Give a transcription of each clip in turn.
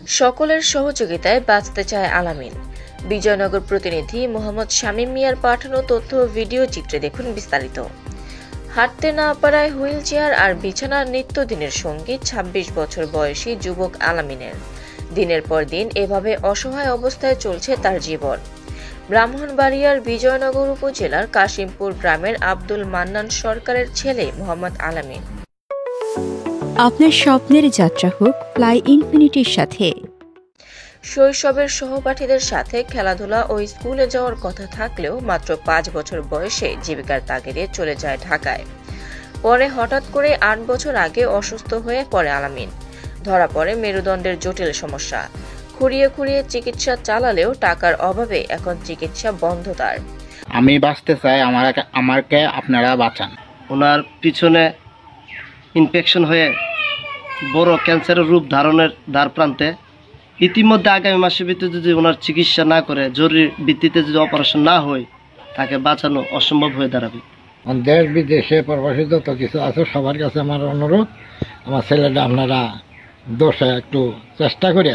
সকলের সহযোগিতায় বাঁচতে চায় আলামিন। বিজয়নগর প্রতিনিধি মোহাম্মদ শামীম মিয়ার পাঠানো তথ্য ও ভিডিও চিত্রে দেখুন বিস্তারিত। হাঁটতে না পারায় হুইল চেয়ার আর বিছানার নিত্যদিনের সঙ্গী ২৬ বছর বয়সী যুবক আলামিনের। দিনের পর দিন এভাবে অসহায় অবস্থায় চলছে তার জীবন। ব্রাহ্মণবাড়িয়ার বিজয়নগর উপজেলার কাশিমপুর গ্রামের আব্দুল মান্নান সরকারের ছেলে মোহাম্মদ আলামিন। আপনার স্বপ্নের যাত্রা হোক ফ্লাই ইনফিনিটির সাথে। শৈশবের সহপাঠীদের সাথে খেলাধুলা ও স্কুলে যাওয়ার কথা থাকলেও মাত্র ৫ বছর বয়সে জীবিকার তাগিদে চলে যায় ঢাকায়। পরে হঠাৎ করে ৮ বছর আগে অসুস্থ হয়ে পড়ে আলামিন। ধরা পড়ে মেরুদণ্ডের জটিল সমস্যা। খুঁড়িয়ে খুঁড়িয়ে চিকিৎসা চালালেও টাকার অভাবে এখন চিকিৎসা বন্ধ তার। আমি বাঁচতে চাই, আমাকে আপনারা বাঁচান। ওনার পিছনে ইনফেকশন হয়ে বড় ক্যান্সারের রূপ ধারণের দ্বার প্রান্তে। ইতিমধ্যে আগামী মাসের ভিতরে যদি ওনার চিকিৎসা না করে, জরুরি ভিত্তিতে যদি অপারেশন না হয়, তাকে বাঁচানো অসম্ভব হয়ে দাঁড়াবে। দেশ বিদেশে প্রবাসী যত কিছু আছে সবার কাছে আমার অনুরোধ, আমার ছেলেটা আপনারা দোষে একটু চেষ্টা করে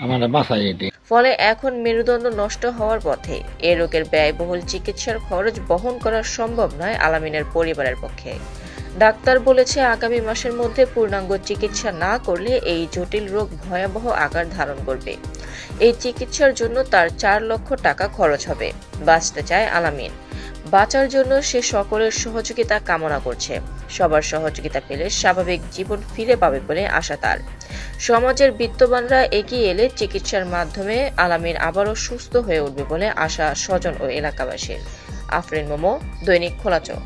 আমরা বাঁচাই দিই। ফলে এখন মেরুদণ্ড নষ্ট হওয়ার পথে। এ রোগের ব্যয়বহুল চিকিৎসার খরচ বহন করা সম্ভব নয় আলামিনের পরিবারের পক্ষে। ডাক্তার বলেছে আগামী মাসের মধ্যে পূর্ণাঙ্গ চিকিৎসা না করলে এই জটিল রোগ ভয়াবহ আকার ধারণ করবে। এই চিকিৎসার জন্য তার ৪ লক্ষ টাকা খরচ হবে। বাঁচতে চায় আলামিন। বাঁচার জন্য সে সকলের সহযোগিতা কামনা করছে। সবার সহযোগিতা পেলে স্বাভাবিক জীবন ফিরে পাবে বলে আশা তার। সমাজের বিত্তবানরা এগিয়ে এলে চিকিৎসার মাধ্যমে আলামিন আবারও সুস্থ হয়ে উঠবে বলে আশা স্বজন ও এলাকাবাসীর। আফরিন মোমো, দৈনিক খোলা চোখ।